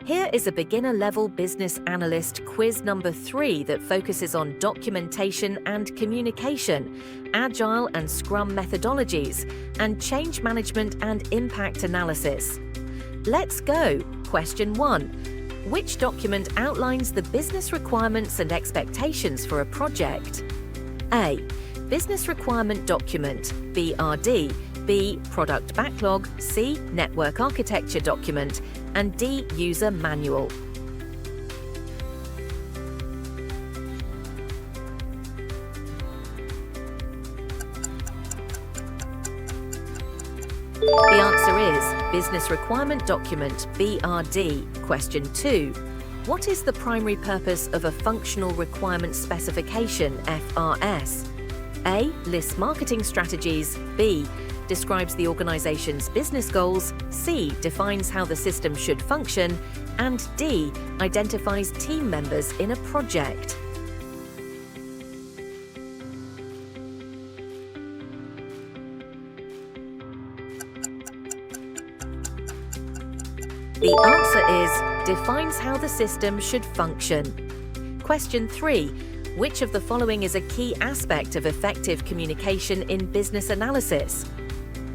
Here is a beginner-level business analyst quiz number 3 that focuses on documentation and communication, Agile and Scrum methodologies, and change management and impact analysis. Let's go. Question 1. Which document outlines the business requirements and expectations for a project? A. Business Requirement Document, BRD, B. Product Backlog, C. Network Architecture Document, and D. User Manual. The answer is Business Requirement Document, BRD. Question 2. What is the primary purpose of a Functional Requirement Specification, FRS? A. Lists marketing strategies. B. Describes the organization's business goals. C. Defines how the system should function. And D. Identifies team members in a project. The answer is defines how the system should function. Question 3. Which of the following is a key aspect of effective communication in business analysis?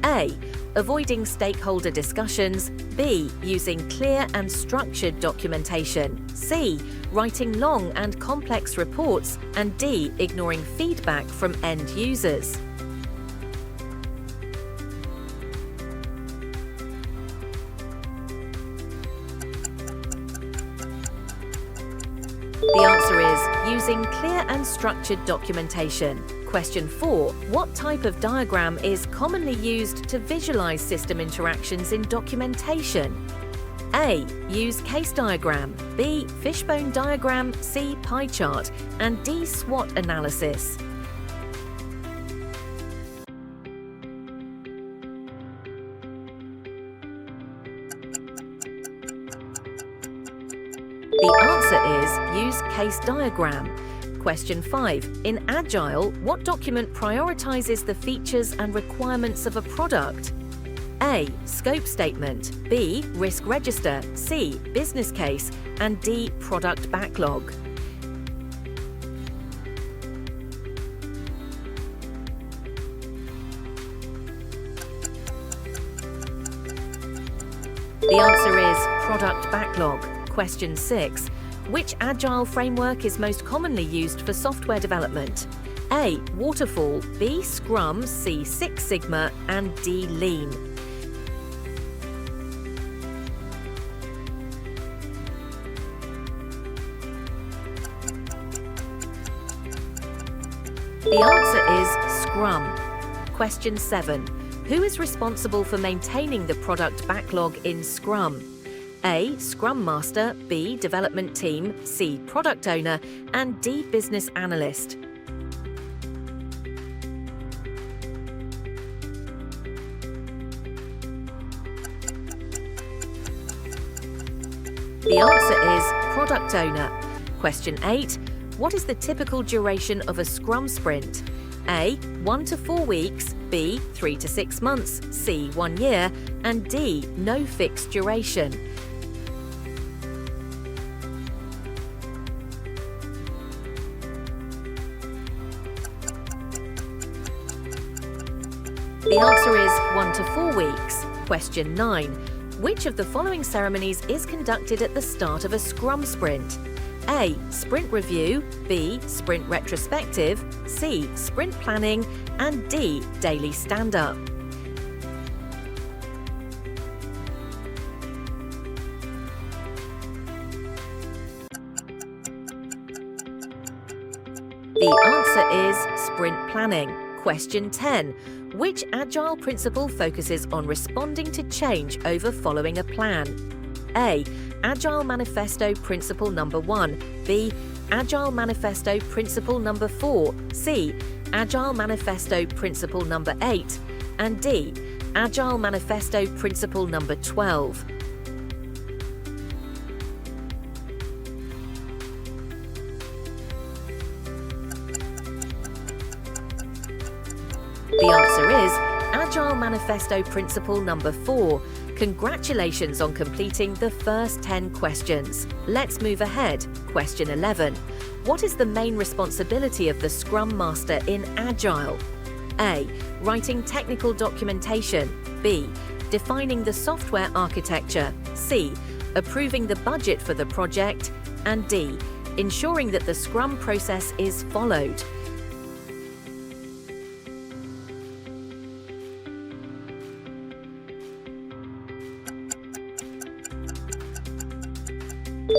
A. Avoiding stakeholder discussions. B. Using clear and structured documentation. C. Writing long and complex reports. And D. Ignoring feedback from end users. The answer is using clear and structured documentation. Question 4. What type of diagram is commonly used to visualize system interactions in documentation? A. Use case diagram. B. Fishbone diagram. C. Pie chart. And D. SWOT analysis. The answer is use case diagram. Question 5. In Agile, what document prioritizes the features and requirements of a product? A. Scope statement. B. Risk register. C. Business case. And D. Product backlog. The answer is product backlog. Question 6. Which Agile framework is most commonly used for software development? A. Waterfall. B. Scrum. C. Six Sigma. And D. Lean. The answer is Scrum. Question 7. Who is responsible for maintaining the product backlog in Scrum? A. Scrum Master. B. Development Team. C. Product Owner. And D. Business Analyst. The answer is Product Owner. Question 8. What is the typical duration of a Scrum sprint? A. 1 to 4 weeks. B. 3 to 6 months. C. 1 year. And D. No fixed duration. The answer is 1 to 4 weeks. Question 9. Which of the following ceremonies is conducted at the start of a Scrum sprint? A. Sprint review. B. Sprint retrospective. C. Sprint planning. And D. Daily stand-up. The answer is sprint planning. Question 10. Which Agile principle focuses on responding to change over following a plan? A. Agile Manifesto Principle Number 1. B. Agile Manifesto Principle Number 4. C. Agile Manifesto Principle Number 8. And D. Agile Manifesto Principle Number 12. The answer is Agile Manifesto Principle Number 4. Congratulations on completing the first 10 questions. Let's move ahead. Question 11. What is the main responsibility of the Scrum Master in Agile? A. Writing technical documentation. B. Defining the software architecture. C. Approving the budget for the project. And D. Ensuring that the Scrum process is followed.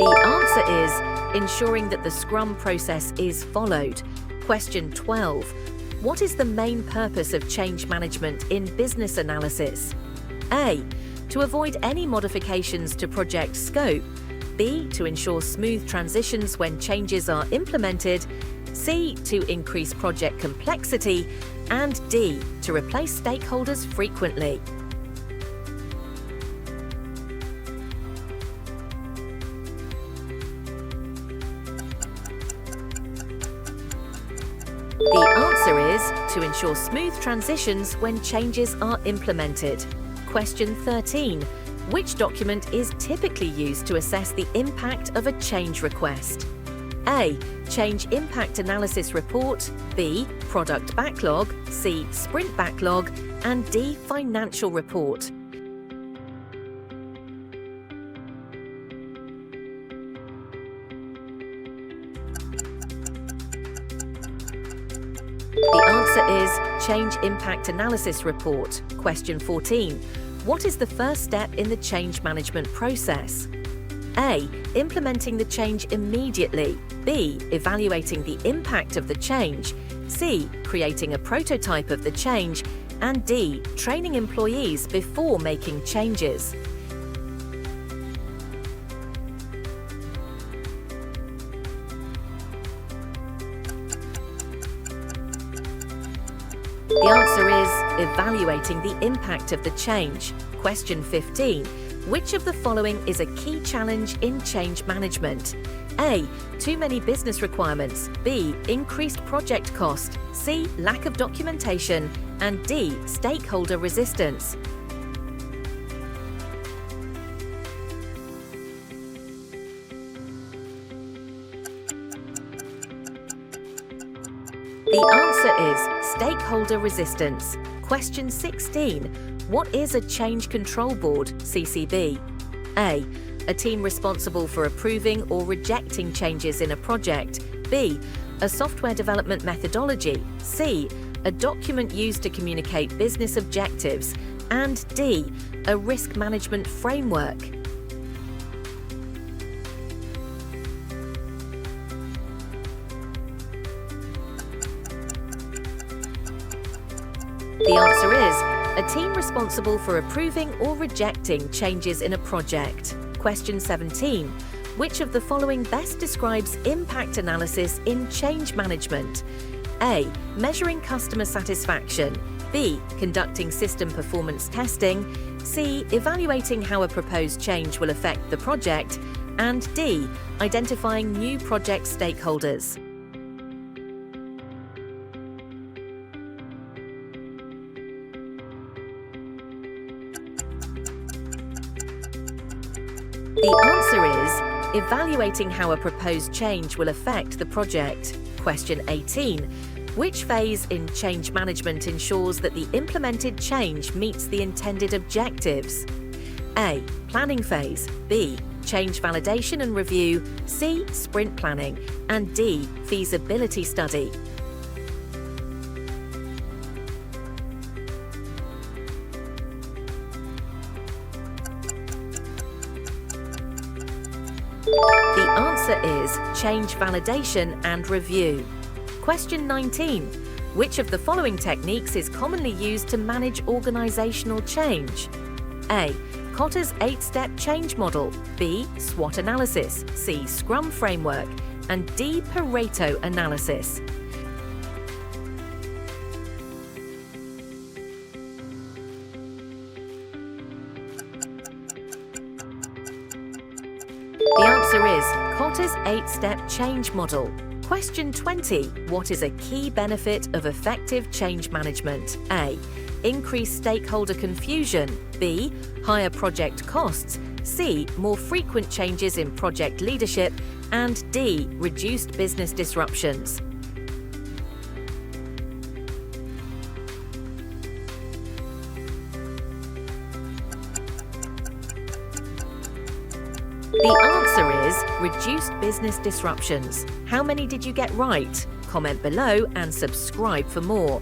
The answer is ensuring that the Scrum process is followed. Question 12. What is the main purpose of change management in business analysis? A. To avoid any modifications to project scope. B. To ensure smooth transitions when changes are implemented. C. To increase project complexity. And D. To replace stakeholders frequently. The answer is to ensure smooth transitions when changes are implemented. Question 13. Which document is typically used to assess the impact of a change request? A. Change Impact Analysis Report. B. Product Backlog. C. Sprint Backlog. And D. Financial Report. The answer is Change Impact Analysis Report. Question 14. What is the first step in the change management process? A. Implementing the change immediately. B. Evaluating the impact of the change. C. Creating a prototype of the change. And D. Training employees before making changes. The answer is evaluating the impact of the change. Question 15. Which of the following is a key challenge in change management? A. Too many business requirements. B. Increased project cost. C. Lack of documentation. And D. Stakeholder resistance. The answer is stakeholder resistance. Question 16. What is a Change Control Board, CCB? A. A team responsible for approving or rejecting changes in a project. B. A software development methodology. C. A document used to communicate business objectives. And D. A risk management framework. The answer is a team responsible for approving or rejecting changes in a project. Question 17. Which of the following best describes impact analysis in change management? A. Measuring customer satisfaction. B. Conducting system performance testing. C. Evaluating how a proposed change will affect the project. And D. Identifying new project stakeholders. The answer is evaluating how a proposed change will affect the project. Question 18. Which phase in change management ensures that the implemented change meets the intended objectives? A. Planning phase. B. Change validation and review. C. Sprint planning. And D. Feasibility study. The answer is change validation and review. Question 19. Which of the following techniques is commonly used to manage organizational change? A. Kotter's 8-step change model. B. SWOT analysis. C. Scrum framework. And D. Pareto analysis. The answer is Kotter's 8-step change model. Question 20. What is a key benefit of effective change management? A. increased stakeholder confusion, B, higher project costs, C, more frequent changes in project leadership, and D, reduced business disruptions. The answer is reduced business disruptions. How many did you get right? Comment below and subscribe for more.